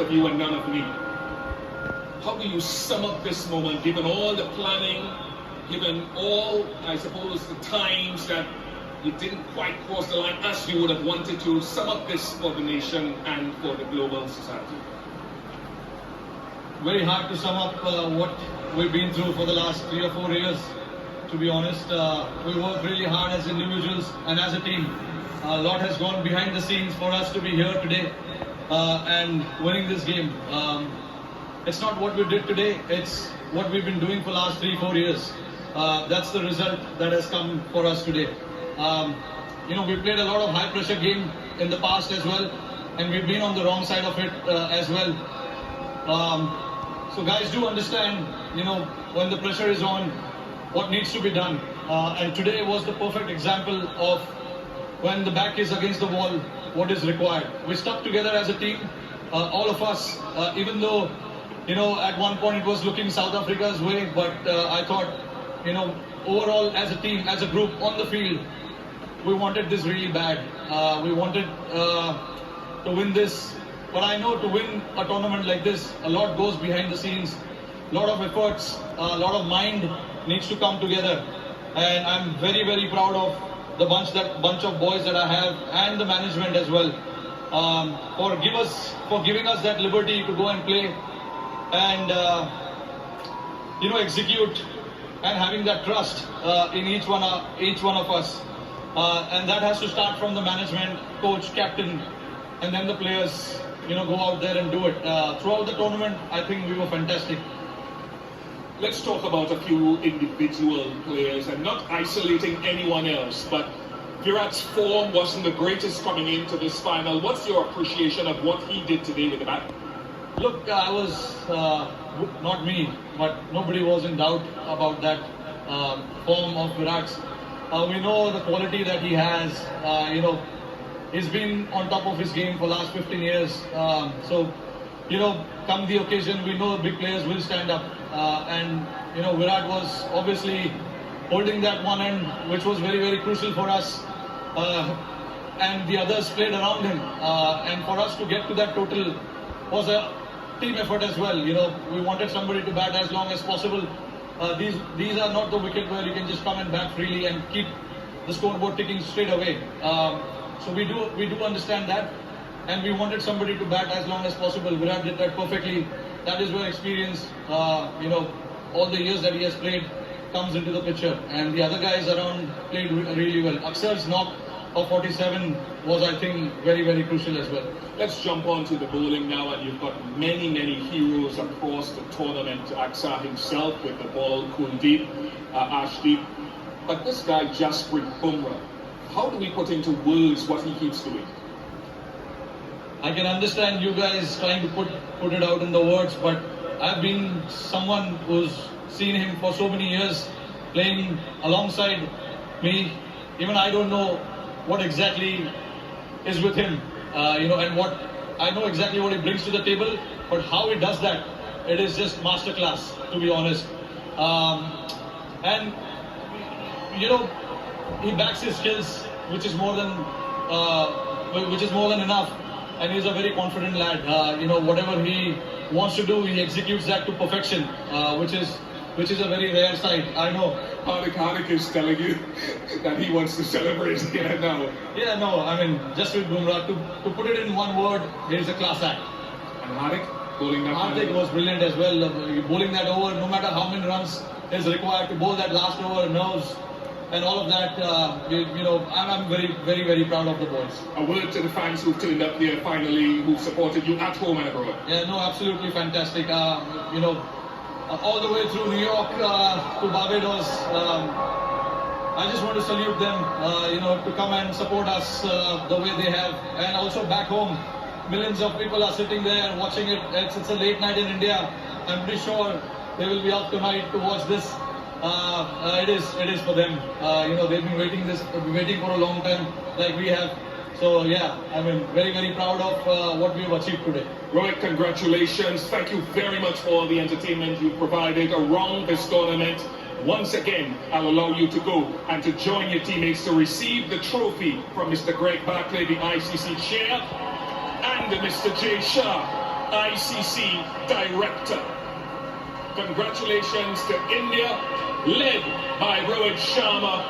of you and none of me. How do you sum up this moment, given all the planning, given all, I suppose, the times that you didn't quite cross the line as you would have wanted to? Sum up this for the nation and for the global society. Very hard to sum up what we've been through for the last 3 or 4 years. To be honest, we worked really hard as individuals and as a team. A lot has gone behind the scenes for us to be here today and winning this game. It's not what we did today, it's what we've been doing for the last 3-4 years. That's the result that has come for us today. We played a lot of high pressure game in the past as well, and we've been on the wrong side of it as well. So guys do understand, when the pressure is on, what needs to be done. And today was the perfect example of when the back is against the wall, what is required. We stuck together as a team, all of us, even though, at one point it was looking South Africa's way, but I thought, overall as a team, as a group on the field, we wanted this really bad. We wanted to win this. But I know to win a tournament like this, a lot goes behind the scenes, a lot of efforts, a lot of mind needs to come together. And I'm very, very proud of the bunch of boys that I have and the management as well for giving us that liberty to go and play and execute and having that trust in each one of us. And that has to start from the management, coach, captain, and then the players, go out there and do it. Throughout the tournament, I think we were fantastic. Let's talk about a few individual players and not isolating anyone else, but Virat's form wasn't the greatest coming into this final. What's your appreciation of what he did today with the bat? Look, I was, not me, but nobody was in doubt about that form of Virat's. We know the quality that he has, he's been on top of his game for the last 15 years. Come the occasion, we know big players will stand up. And Virat was obviously holding that one end, which was very, very crucial for us. And the others played around him. And for us to get to that total was a team effort as well. We wanted somebody to bat as long as possible. These are not the wicket where you can just come and bat freely and keep the scoreboard ticking straight away. So we do understand that, and we wanted somebody to bat as long as possible. Virat did that perfectly. That is where experience, all the years that he has played comes into the picture. And the other guys around played really well. Aksar's knock of 47 was, I think, very, very crucial as well. Let's jump on to the bowling now, and you've got many, many heroes across the tournament. Aksar himself with the ball, Kuldeep, Ashdeep. But this guy, Jasprit Bumrah, how do we put into words what he keeps doing? I can understand you guys trying to put it out in the words, but I've been someone who's seen him for so many years playing alongside me. Even I don't know what exactly is with him, and what I know exactly what he brings to the table, but how he does that, it is just masterclass, to be honest. And he backs his skills, which is more than enough. And he's a very confident lad. Whatever he wants to do, he executes that to perfection, which is a very rare sight. I know. Hardik is telling you that he wants to celebrate here now. Yeah, no, Jasprit Bumrah, to put it in one word, he's a class act. And Hardik bowling that. Hardik was brilliant as well. Bowling that over, no matter how many runs is required to bowl that last over, nerves and all of that. I'm very, very, very proud of the boys. A word to the fans who've turned up here finally, who supported you at home and abroad. Yeah, no, absolutely fantastic. All the way through New York to Barbados, I just want to salute them, to come and support us the way they have. And also back home, millions of people are sitting there watching it. It's a late night in India. I'm pretty sure they will be out tonight to watch this. It is for them. They've been waiting for a long time, like we have. So yeah, very, very proud of what we have achieved today. Rohit, congratulations. Thank you very much for all the entertainment you provided around this tournament. Once again, I'll allow you to go and to join your teammates to receive the trophy from Mr. Greg Barclay, the ICC chair, and Mr. Jay Shah, ICC director. Congratulations to India, led by Rohit Sharma,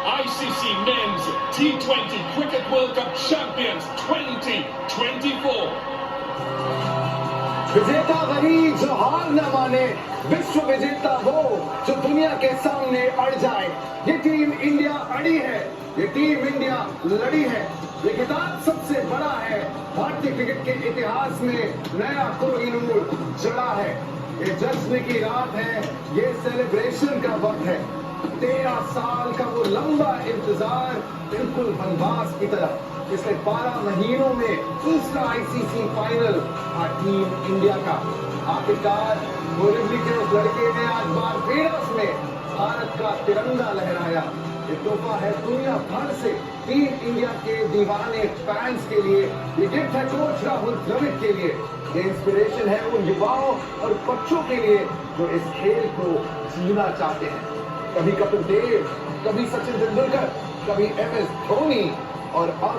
ICC Men's T20 Cricket World Cup champions 2024. विजेता वही जो हार न माने, विश्व विजेता वो जो दुनिया के सामने अड़ जाए। ये टीम इंडिया अड़ी है, ये टीम इंडिया लड़ी है। ये खिताब सबसे बड़ा है, भारतीय क्रिकेट के इतिहास में नया कोहिनूर जड़ा है। ये जश्न की रात है, ये सेलिब्रेशन का वक्त है। 13 साल का वो लंबा इंतजार बिल्कुल वनवास की तरह। पिछले 12 महीनों में दूसरा आईसीसी फाइनल टीम इंडिया का। आखिरकार बोरिवली के उस लड़के ने आज बारबेडोस में भारत का तिरंगा लहराया। ये तोहफा है दुनिया भर से टीम इंडिया के दीवाने फैंस के लिए। ये गिफ्ट है कोच राहुल द्रविड़ के लिए। ये इंस्पिरेशन है उन युवाओं और बच्चों के लिए जो इस खेल को जीना चाहते हैं। कभी कपिल देव, कभी सचिन तेंदुलकर, कभी MS धोनी और अब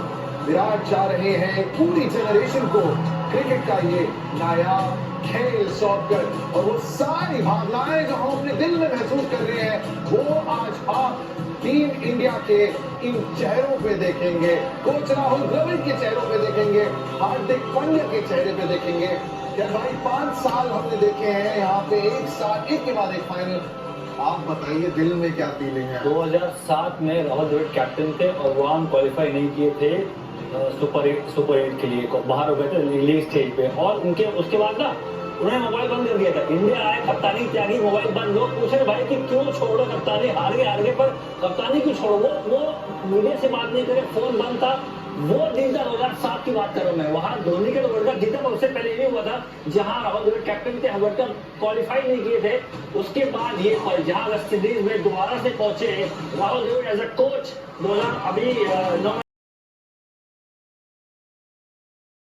विराट चाह रहे हैं पूरी जनरेशन को क्रिकेट का ये नायाब खेल सौंप कर। और वो सारी भावनाएं जो हम अपने दिल में महसूस कर रहे हैं, वो आज आप टीम इंडिया के इन चेहरों पे देखेंगे। कोच राहुल द्रविड़ के चेहरों पे देखेंगे, हार्दिक पांड्या के चेहरे पे देखेंगे। क्या भाई 5 साल हमने देखे हैं यहाँ पे, एक साल एक के बाद एक फाइनल। आप बताइए दिल में क्या फीलिंग है? 2007 में राहुल द्रविड़ कैप्टन थे और वो हम क्वालिफाई नहीं किए थे सुपर 8 के लिए, बाहर हो गए थे लीग स्टेज पे। और उनके उसके बाद ना उन्होंने मोबाइल बंद कर दिया था। इंडिया आए, कप्तानी त्यागी, मोबाइल बंद। लोग पूछ रहे भाई कि क्यों छोड़ो कप्तानी, हार गए पर कप्तानी क्यों छोड़ो? वो मीडिया से बात नहीं करे, फोन बंद था। वो दिन था 2007 की बात कर रहा हूं मैं। वहां धोनी के वर्ल्ड कप जीता, उससे पहले ये हुआ था जहां राहुल द्रविड़ कैप्टन थे, वर्ल्ड कप क्वालिफाई नहीं किए थे। उसके बाद ये जहां वेस्ट इंडीज में दोबारा से पहुंचे Rahul Dravid as a coach 2009